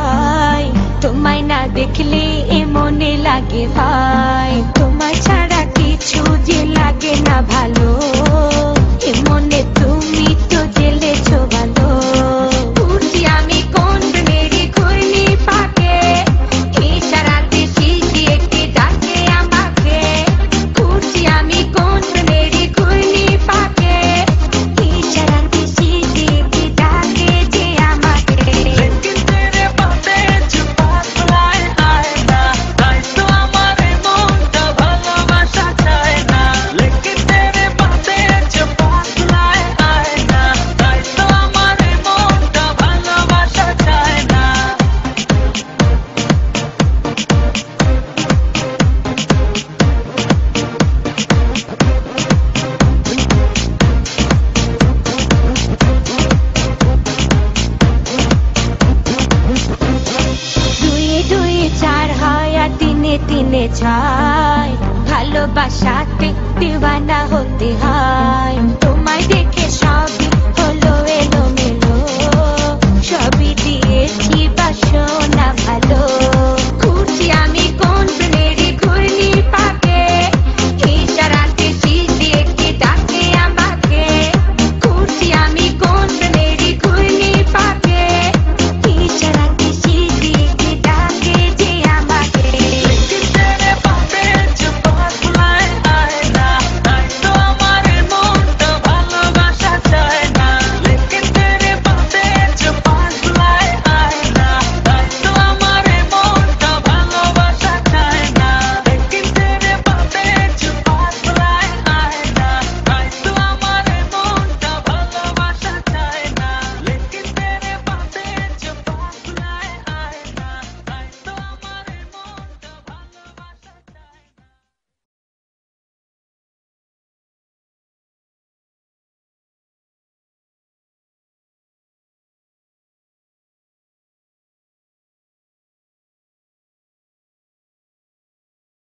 ভাই, তোমায় না দেখলে এ মনে লাগে ভাই, তোমায় ছাড়া কিছু যে লাগে না ভালো, এ মনে তুমি তো জেলেছো ভালো। ঘুরছি আমি কোন মেরি ঘূর্ণি পাকে, ইশারাতে শিশি একটি ডাকে আমাকে। ঘুরছি আমি কোন মেরি ঘূর্ণি পাকে, ইশারাতে শিশি একটি ডাকে যে আমাকে। लेकिन तेरे बातें छुपा लाए आए ना, তাই তো আমার মনটা ভালোবাসা চায় না। लेकिन तेरे बातें छुपा लाए आए ना, তাই তো আমার মনটা ভালোবাসা চায় না। দুয়ে দুয়ে চার হয় আর তিনে তিনে ছয়, ভালোবাসাতে দিওয়ানা হতে হয়। তোমায় দেখে